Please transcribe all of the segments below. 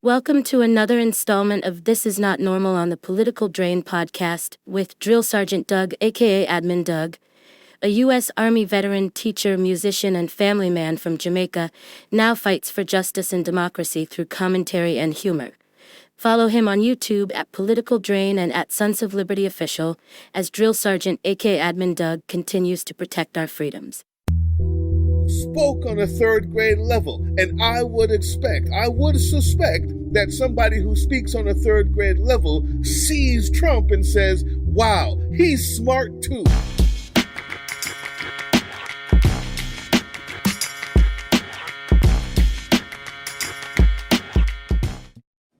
Welcome to another installment of This Is Not Normal on the Political Drain podcast with Drill Sergeant Doug, aka Admin Doug, a U.S. Army veteran, teacher, musician, and family man from Jamaica, now fights for justice and democracy through commentary and humor. Follow him on YouTube at Political Drain and at Sons of Liberty Official as Drill Sergeant, aka Admin Doug, continues to protect our freedoms. Spoke on a third grade level, and I would suspect that somebody who speaks on a third grade level sees Trump and says, wow, he's smart too.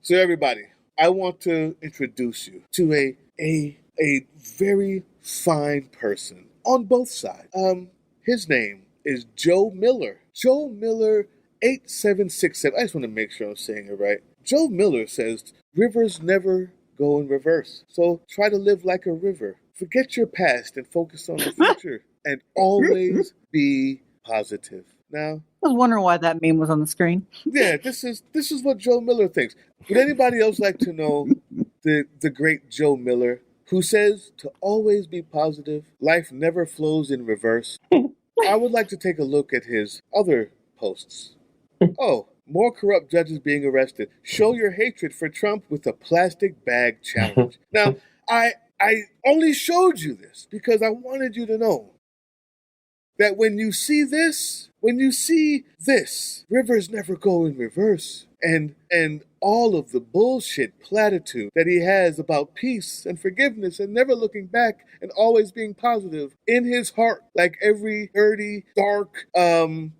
So everybody, I want to introduce you to a very fine person on both sides. His name is Joe Miller. Joe Miller 8767. I just want to make sure I'm saying it right. Joe Miller says rivers never go in reverse. So try to live like a river. Forget your past and focus on the future. And always be positive. Now, I was wondering why that meme was on the screen. Yeah, this is what Joe Miller thinks. Would anybody else like to know the great Joe Miller, who says to always be positive, life never flows in reverse? I would like to take a look at his other posts. Oh, more corrupt judges being arrested. Show your hatred for Trump with a plastic bag challenge. Now, I only showed you this because I wanted you to know that when you see this, rivers never go in reverse. And all of the bullshit platitude that he has about peace and forgiveness and never looking back and always being positive in his heart, like every dirty, dark,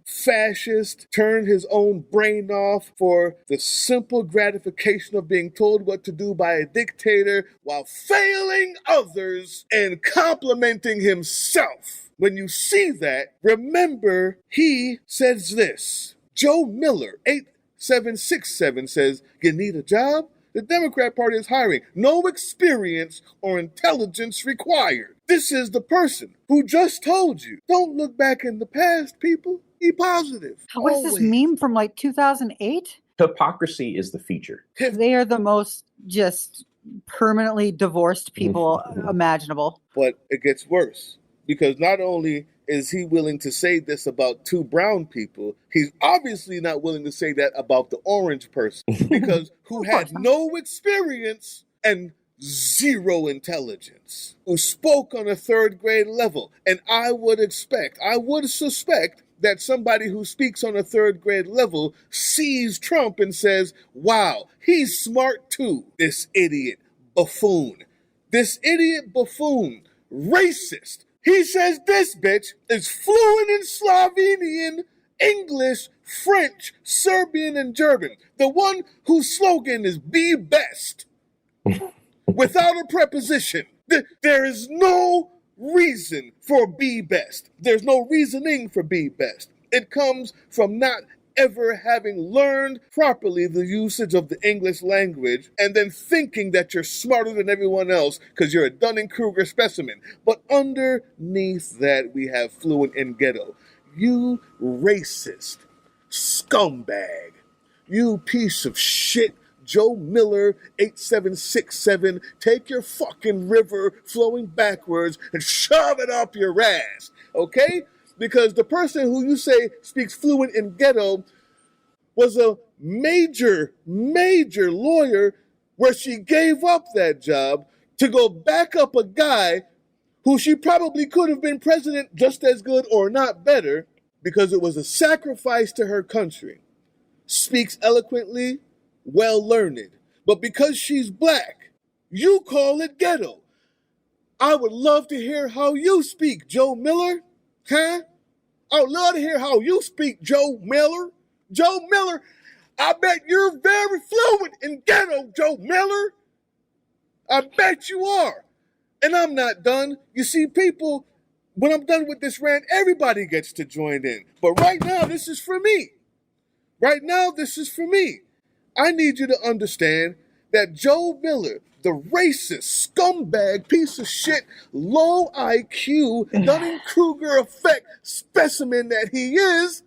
fascist turned his own brain off for the simple gratification of being told what to do by a dictator while failing others and complimenting himself. When you see that, remember he says this. Joe Miller, 8767 says, you need a job? The Democrat Party is hiring. No experience or intelligence required. This is the person who just told you. Don't look back in the past, people. Be positive. What is this meme from like 2008? Hypocrisy is the feature. They are the most just permanently divorced people imaginable. But it gets worse. Because not only is he willing to say this about two brown people, he's obviously not willing to say that about the orange person. Because who had no experience and zero intelligence. Who spoke on a third grade level. And I would suspect that somebody who speaks on a third grade level sees Trump and says, wow, he's smart too. This idiot buffoon. Racist. He says this bitch is fluent in Slovenian, English, French, Serbian, and German. The one whose slogan is be best. Without a preposition. There is no reason for be best. There's no reasoning for be best. It comes from not ever having learned properly the usage of the English language and then thinking that you're smarter than everyone else because you're a Dunning-Kruger specimen. But underneath that, we have fluent in ghetto. You racist scumbag. You piece of shit. Joe Miller, 8767, take your fucking river flowing backwards and shove it up your ass, okay? Because the person who you say speaks fluent in ghetto was a major lawyer where she gave up that job to go back up a guy who she probably could have been president just as good or not better because it was a sacrifice to her country. Speaks eloquently, well learned. But because she's black, you call it ghetto. I would love to hear how you speak, Joe Miller. Huh? I would love to hear how you speak, Joe Miller. Joe Miller, I bet you're very fluent in ghetto, Joe Miller. I bet you are. And I'm not done. You see, people, when I'm done with this rant, everybody gets to join in. But right now, this is for me. I need you to understand that Joe Miller, the racist, scumbag, piece of shit, low IQ, Dunning-Kruger effect specimen that he is,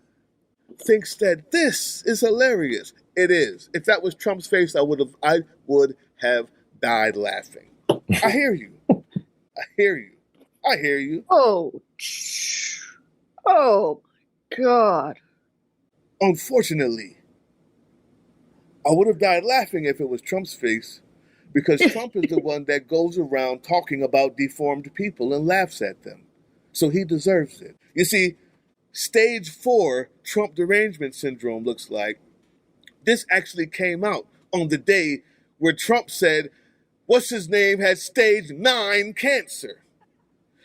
thinks that this is hilarious. It is. If that was Trump's face, I would have died laughing. I hear you. I hear you. Oh, God. Unfortunately, I would have died laughing if it was Trump's face, because Trump is the one that goes around talking about deformed people and laughs at them. So he deserves it. You see, stage 4 Trump derangement syndrome looks like this actually came out on the day where Trump said, what's his name had stage 9 cancer.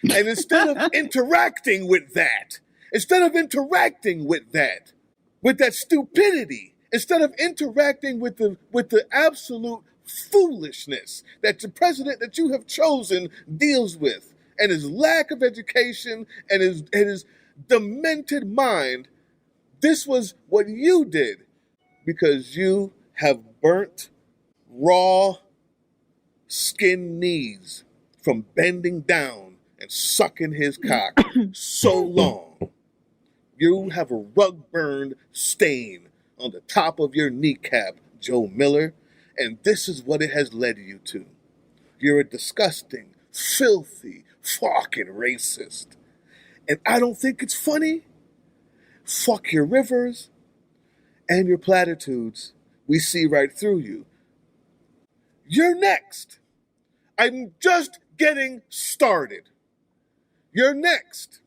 And instead of interacting with that stupidity, instead of interacting with the absolute foolishness that the president that you have chosen deals with, and his lack of education and his demented mind, this was what you did, because you have burnt raw skin knees from bending down and sucking his cock so long. You have a rug burned stain on the top of your kneecap, Joe Miller, and this is what it has led you to. You're a disgusting, filthy, fucking racist. And I don't think it's funny. Fuck your rivers and your platitudes. We see right through you. You're next. I'm just getting started. You're next.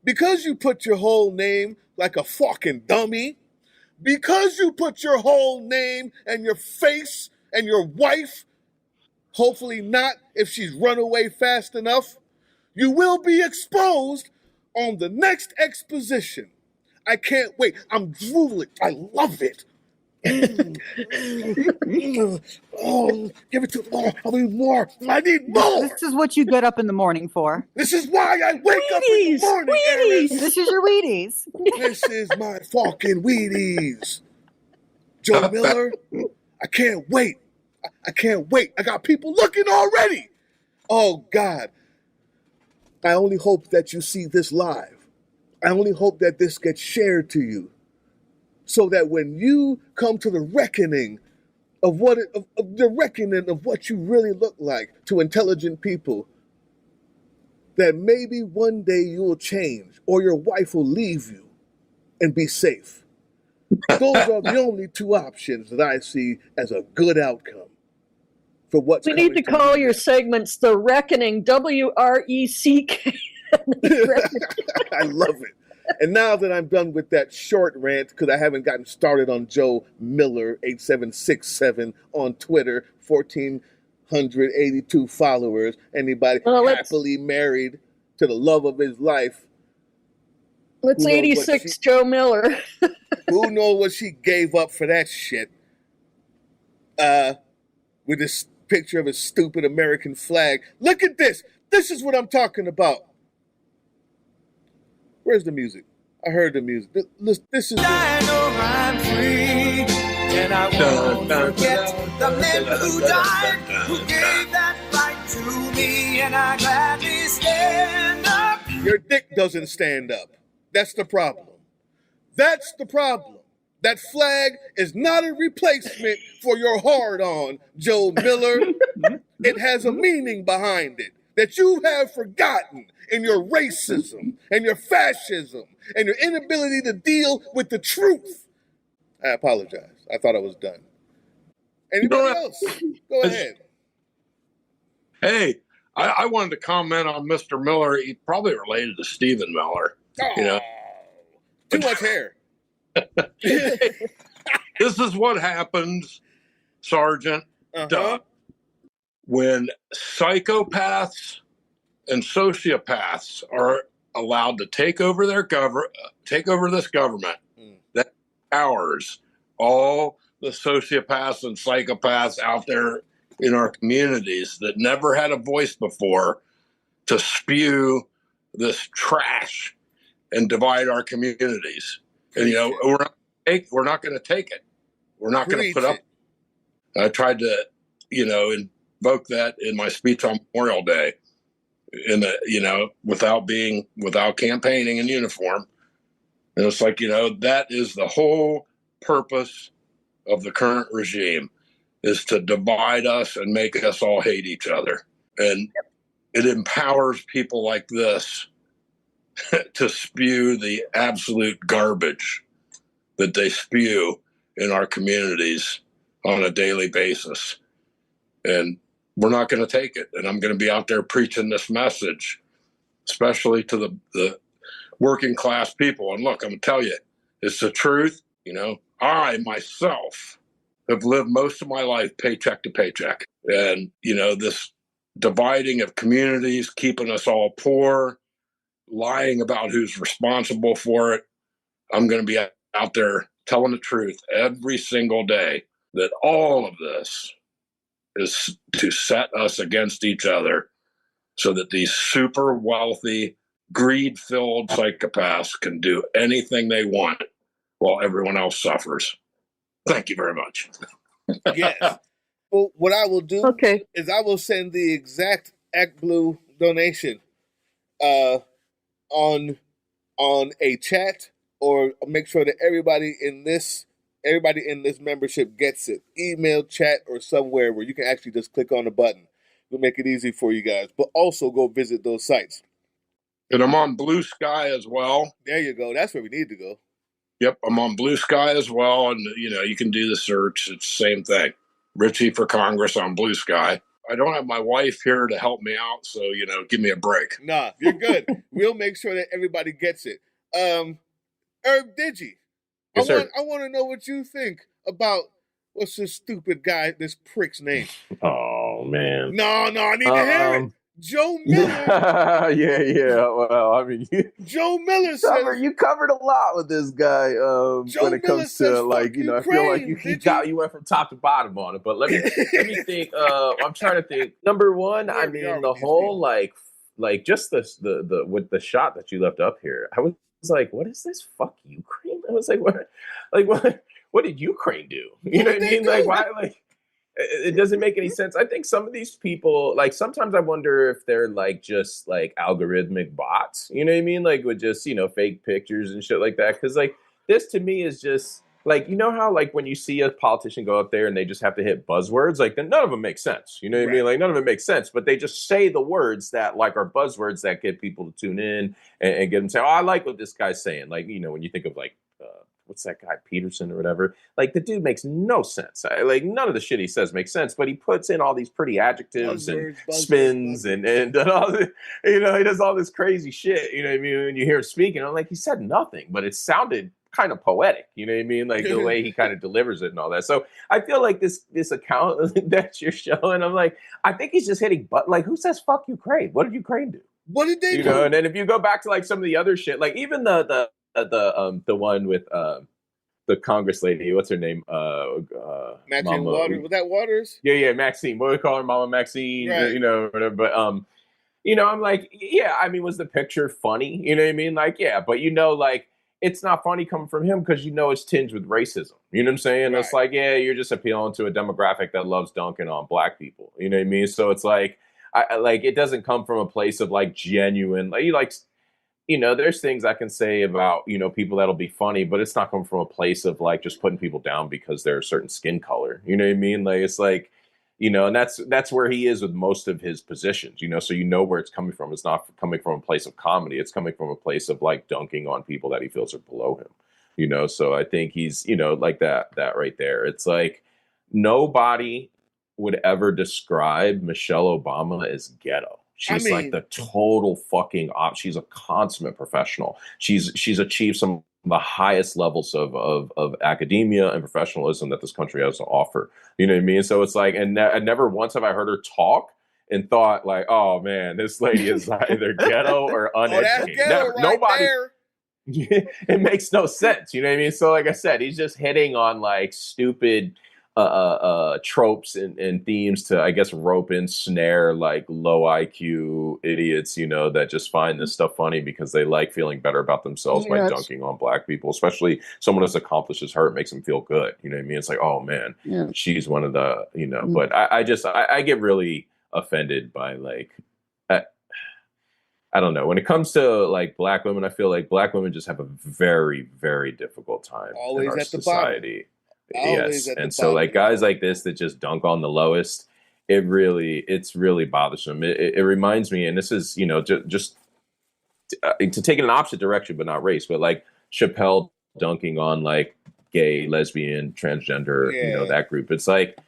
Because you put your whole name like a fucking dummy, because you put your whole name and your face and your wife, hopefully not if she's run away fast enough, you will be exposed on the next exposition. I can't wait. I'm drooling. I love it. Oh, give it to me. I need more. I need more. This is what you get up in the morning for. This is why I wake up in the morning, Erin. This is your Wheaties. This is my fucking Wheaties. Joe Miller, I can't wait. I can't wait. I got people looking already. Oh, God. I only hope that you see this live. I only hope that this gets shared to you, so that when you come to the reckoning of what you really look like to intelligent people, that maybe one day you'll change or your wife will leave you and be safe. Those are the only two options that I see as a good outcome for what's We need to call your segments The Reckoning, WRECK. I love it. And now that I'm done with that short rant, because I haven't gotten started on Joe Miller 8767 on Twitter, 1,482 followers, anybody happily married to the love of his life. Let's 86 Joe Miller. Who knows what she gave up for that shit? With this picture of a stupid American flag. Look at this. This is what I'm talking about. Where's the music? I heard the music. This is. I know I'm free, and I won't forget the men who died, who gave that right to me, and I gladly stand up. Your dick doesn't stand up. That's the problem. That's the problem. That flag is not a replacement for your hard-on, Joe Miller. It has a meaning behind it that you have forgotten in your racism and your fascism and your inability to deal with the truth. I apologize. I thought I was done. Anybody else? Go ahead. Hey, I wanted to comment on Mr. Miller. He's probably related to Stephen Miller. Oh, you know, too much hair. This is what happens, Sergeant, when psychopaths and sociopaths are allowed to take over this government that powers all the sociopaths and psychopaths out there in our communities that never had a voice before to spew this trash and divide our communities. And, you know, we're not going to take it. We're not going to put up. I tried to, you know, invoke that in my speech on Memorial Day, without campaigning in uniform. And it's like, you know, that is the whole purpose of the current regime is to divide us and make us all hate each other. And it empowers people like this to spew the absolute garbage that they spew in our communities on a daily basis. And we're not going to take it. And I'm going to be out there preaching this message, especially to the working class people. And look, I'm going to tell you, it's the truth. You know, I myself have lived most of my life paycheck to paycheck. And, you know, this dividing of communities, keeping us all poor, lying about who's responsible for it. I'm going to be out there telling the truth every single day that all of this is to set us against each other so that these super wealthy, greed-filled psychopaths can do anything they want while everyone else suffers. Thank you very much. Yes. Well, what I will do is I will send the exact ActBlue donation on a chat, or make sure that everybody in this membership gets it. Email, chat, or somewhere where you can actually just click on the button. We'll make it easy for you guys. But also go visit those sites. And I'm on Blue Sky as well. There you go. That's where we need to go. Yep, I'm on Blue Sky as well. And, you know, you can do the search. It's the same thing. Ritchie for Congress on Blue Sky. I don't have my wife here to help me out, so, you know, give me a break. Nah, you're good. We'll make sure that everybody gets it. Herb Digi, Yes, sir. I want to know what you think about what's this stupid guy, this prick's name. Oh man. No, I need to hear it. Joe Miller. yeah. Well, I mean, Joe Miller said you covered a lot with this guy when it comes to, like, you know, I feel like you went from top to bottom on it. But let me think. I'm trying to think. Number one, I mean, the whole like just the with the shot that you left up here. I was like, what is this? Fuck Ukraine. I was like, what did Ukraine do? You know what I mean? Like, why? Like, it doesn't make any sense. I think some of these people, like, sometimes I wonder if they're like just like algorithmic bots, you know what I mean? Like with just, you know, fake pictures and shit like that. Cause like this to me is just like, you know how like when you see a politician go up there and they just have to hit buzzwords, like none of them make sense. You know what I mean? Like none of it makes sense, but they just say the words that like are buzzwords that get people to tune in and get them to say, oh, I like what this guy's saying. Like, you know, when you think of like, what's that guy, Peterson or whatever? Like the dude makes no sense. Like none of the shit he says makes sense, but he puts in all these pretty adjectives and spins and all the, you know, he does all this crazy shit. You know what I mean? When you hear him speaking, I'm like, he said nothing, but it sounded kind of poetic. You know what I mean? Like the way he kind of delivers it and all that. So I feel like this account that you're showing, I'm like, I think he's just hitting like, who says fuck Ukraine? What did Ukraine do? What did they do? You know, and then if you go back to like some of the other shit, like even the one with the Congress lady, what's her name? Maxine Waters. Was that Waters? Yeah, Maxine. What do we call her? Mama Maxine, right. You know, whatever. But you know, I'm like, yeah, I mean, was the picture funny? You know what I mean? Like, yeah, but you know, like, it's not funny coming from him because you know it's tinged with racism. You know what I'm saying? Right. It's like, yeah, you're just appealing to a demographic that loves dunking on black people. You know what I mean? So it's like, I like, it doesn't come from a place of like genuine, like, you know, there's things I can say about, you know, people that'll be funny, but it's not coming from a place of like just putting people down because they're a certain skin color. You know what I mean? Like, it's like, you know, and that's where he is with most of his positions, you know, so you know where it's coming from. It's not coming from a place of comedy. It's coming from a place of like dunking on people that he feels are below him, you know? So I think he's, you know, like that right there. It's like nobody would ever describe Michelle Obama as ghetto. She's like the total fucking she's a consummate professional. She's achieved some of the highest levels of academia and professionalism that this country has to offer. You know what I mean? So it's like, and never once have I heard her talk and thought like, oh man, this lady is either ghetto or uneducated. Ghetto nobody. It makes no sense. You know what I mean? So like I said, he's just hitting on like stupid tropes and themes to, I guess, rope and snare like low IQ idiots, you know, that just find this stuff funny because they like feeling better about themselves by dunking on black people, especially someone as accomplished as her. It makes them feel good. You know what I mean? It's like, oh man, she's one of the, you know, but I get really offended by like, I don't know. When it comes to like black women, I feel like black women just have a very, very difficult time always in our at the society. bottom. Always Yes. at the And so bottom like of the guys phone. like this that just dunk on the lowest, it's really bothersome. It reminds me, and this is, just to take it in an opposite direction, but not race, but like Chappelle dunking on like gay, lesbian, transgender, Yeah. that group. It's like,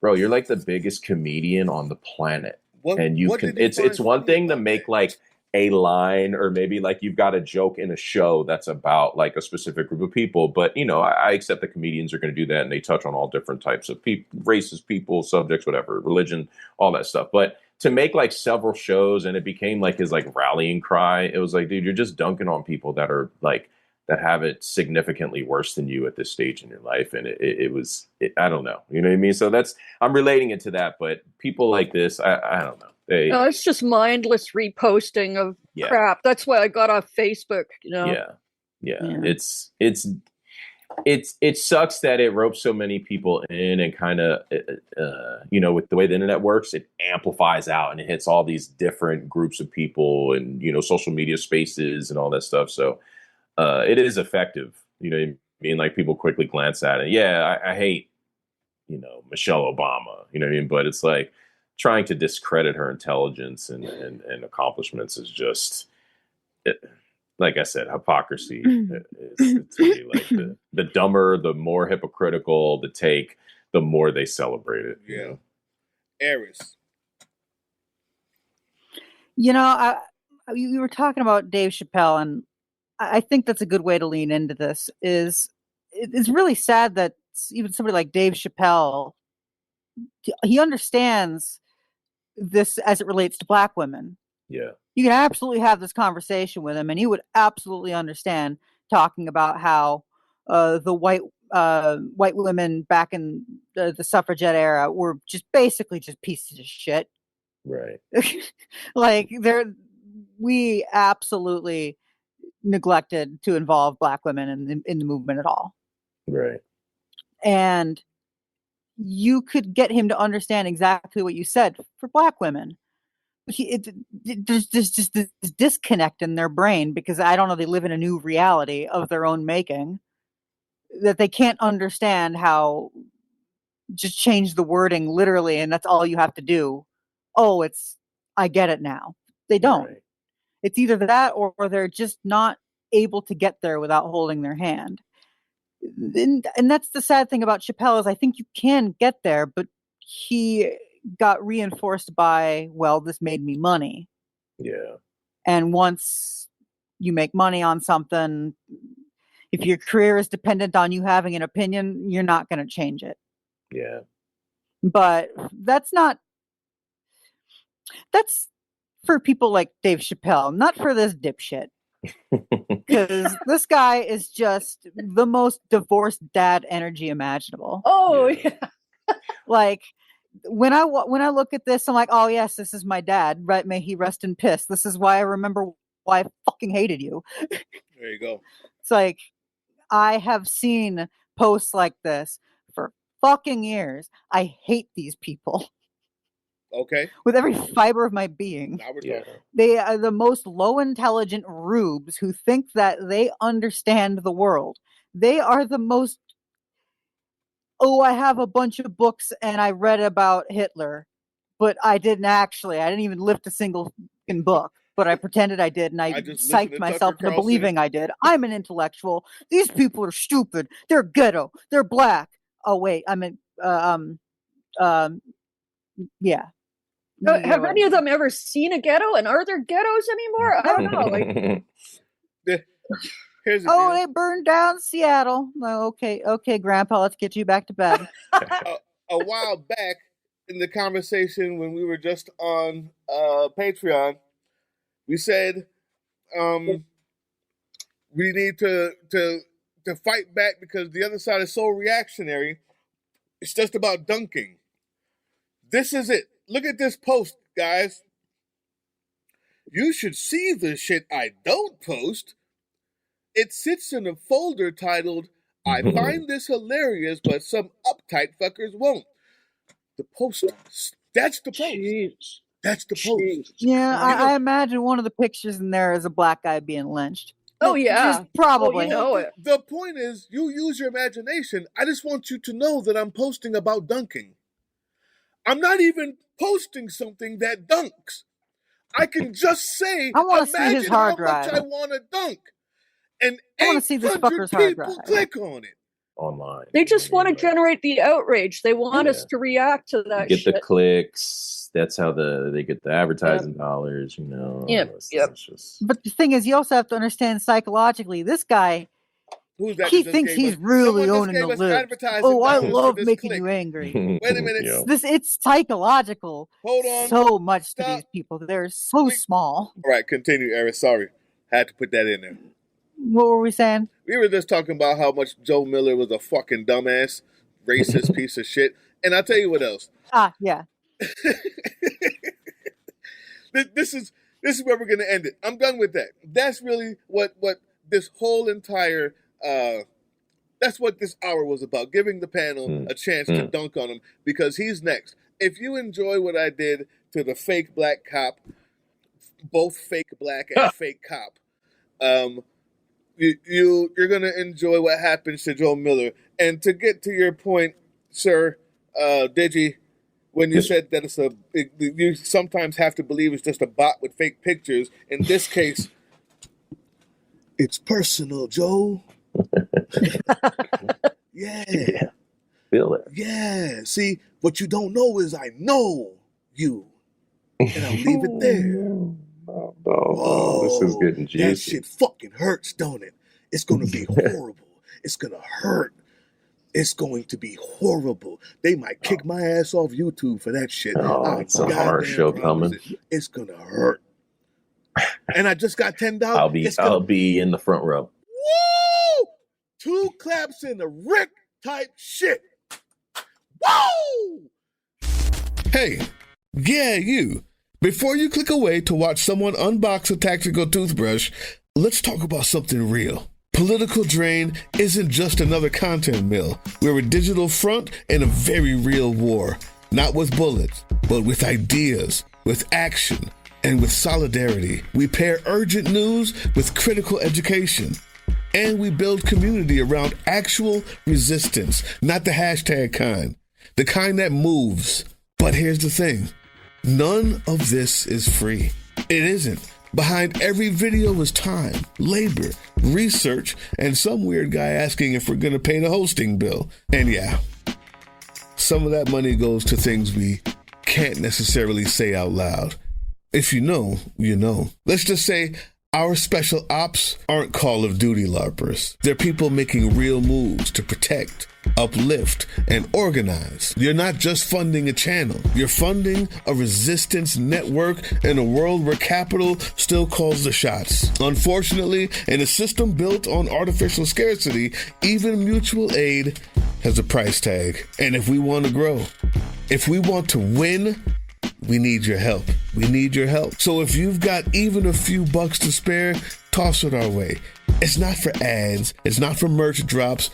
bro, you're like the biggest comedian on the planet. And you What can, did you it's find one funny thing to about make that? like a line, or maybe like you've got a joke in a show that's about like a specific group of people. But, I accept that comedians are going to do that, and they touch on all different types of people, races, people, subjects, whatever, religion, all that stuff. But to make like several shows, and it became like his like rallying cry, it was like, dude, you're just dunking on people that are like, that have it significantly worse than you at this stage in your life. And it was, I don't know. You know what I mean? So I'm relating it to that, but people like this, I don't know. No, it's just mindless reposting of crap. That's why I got off Facebook, Yeah. It sucks that it ropes so many people in, and kind of, with the way the internet works, it amplifies out and it hits all these different groups of people and, social media spaces and all that stuff. So it is effective. You know what I mean? Like people quickly glance at it. Yeah, I hate, Michelle Obama, you know what I mean? But it's like trying to discredit her intelligence and accomplishments is just, like I said, hypocrisy. It's really like the dumber, the more hypocritical the take, the more they celebrate it. Yeah. Eris. You were talking about Dave Chappelle, and I think that's a good way to lean into this. It's really sad that even somebody like Dave Chappelle, he understands this as it relates to Black women. Yeah. You can absolutely have this conversation with him, and he would absolutely understand talking about how the white women back in the suffragette era were just basically just pieces of shit. Right. Like we absolutely neglected to involve Black women in the movement at all. Right. And you could get him to understand exactly what you said for Black women. There's just this disconnect in their brain, because I don't know, they live in a new reality of their own making, that they can't understand how just change the wording literally and that's all you have to do. Oh, I get it now. They don't. Right. It's either that or they're just not able to get there without holding their hand. And that's the sad thing about Chappelle, is I think you can get there, but he got reinforced by, well, this made me money. Yeah. And once you make money on something, if your career is dependent on you having an opinion, you're not going to change it. Yeah. But that's for people like Dave Chappelle, not for this dipshit. Because this guy is just the most divorced dad energy imaginable. Oh, yeah. Like, when I look at this, I'm like, oh yes, this is my dad. Right? May he rest in piss. This is why I remember why I fucking hated you. There you go. It's like, I have seen posts like this for fucking years. I hate these people. Okay. With every fiber of my being. Now we're talking. They are the most low intelligent rubes who think that they understand the world. They are the most, I have a bunch of books and I read about Hitler, but I didn't even lift a single book, but I pretended I did, and I psyched myself into believing I did. I'm an intellectual. These people are stupid. They're ghetto. They're Black. Oh wait, I mean, yeah. Have any of them ever seen a ghetto? And are there ghettos anymore? I don't know. They burned down Seattle. Oh, okay, Grandpa, let's get you back to bed. A while back in the conversation when we were just on Patreon, we said we need to fight back because the other side is so reactionary. It's just about dunking. This is it. Look at this post, guys. You should see the shit I don't post. It sits in a folder titled, I find this hilarious, but some uptight fuckers won't. The post. That's the post. Jeez. That's the post. Yeah, I imagine one of the pictures in there is a Black guy being lynched. Oh yeah, probably. Oh, you know it. The point is, you use your imagination. I just want you to know that I'm posting about dunking. I'm not even posting something that dunks. I can just say, I want to see his imagine how hard much drive. I want to dunk. And I want to see this 800 fucker's hard people drive. click on it. Online. They just want to generate the outrage. They want Yeah. us to react to that Get shit. the clicks. That's how they get the advertising dollars, you know. Yep. It's just... But the thing is, you also have to understand psychologically, this guy, Who's that he that just thinks gave he's us- really someone owning just the gave us libs. advertising Oh, I dollars for love this making click. you angry. Wait a minute. Yeah. It's psychological. Hold on. So much Stop. to these people. They're so small. All right, continue, Eric. Sorry. Had to put that in there. What were we saying? We were just talking about how much Joe Miller was a fucking dumbass, racist piece of shit. And I'll tell you what else. Yeah. This is where we're gonna end it. I'm done with that. That's really what this whole entire that's what this hour was about, giving the panel a chance to dunk on him because he's next. If you enjoy what I did to the fake black cop, both fake black and fake cop, you're gonna enjoy what happens to Joe Miller. And to get to your point, sir, Digi, when you said that you sometimes have to believe it's just a bot with fake pictures. In this case, it's personal, Joe. Yeah. Feel it. Yeah. See, what you don't know is I know you. And I'll leave it there. Oh, this is getting juicy. That shit fucking hurts, don't it? It's going to be horrible. It's going to hurt. It's going to be horrible. They might kick my ass off YouTube for that shit. Oh, it's a horror show coming. It's going to hurt. And I just got $10. I'll be in the front row. Woo! 2 claps in the Rick type shit. Woo! Hey, yeah, you. Before you click away to watch someone unbox a tactical toothbrush, let's talk about something real. Political Drain isn't just another content mill. We're a digital front in a very real war. Not with bullets, but with ideas, with action, and with solidarity. We pair urgent news with critical education. And we build community around actual resistance, not the hashtag kind. The kind that moves. But here's the thing. None of this is free. It isn't. Behind every video is time, labor, research, and some weird guy asking if we're going to pay the hosting bill. And yeah, some of that money goes to things we can't necessarily say out loud. If you know, you know. Let's just say our special ops aren't Call of Duty LARPers. They're people making real moves to protect, uplift, and organize. You're not just funding a channel. You're funding a resistance network in a world where capital still calls the shots. Unfortunately, in a system built on artificial scarcity, even mutual aid has a price tag. And if we want to grow, if we want to win, we need your help. We need your help. So if you've got even a few bucks to spare, toss it our way. It's not for ads. It's not for merch drops,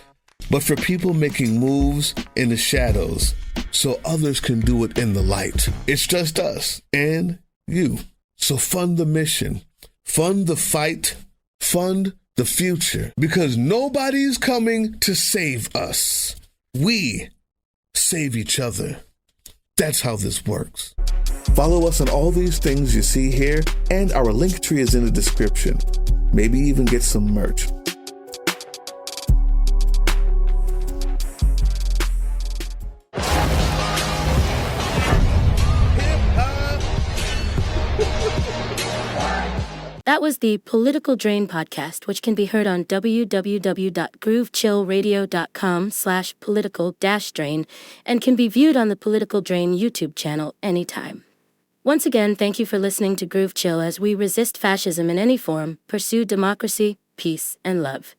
but for people making moves in the shadows so others can do it in the light. It's just us and you. So fund the mission, fund the fight, fund the future, because nobody's coming to save us. We save each other. That's how this works. Follow us on all these things you see here, and our link tree is in the description. Maybe even get some merch. That was the Political Drain podcast, which can be heard on www.groovechillradio.com/political-drain and can be viewed on the Political Drain YouTube channel anytime. Once again, thank you for listening to Groove Chill as we resist fascism in any form, pursue democracy, peace, and love.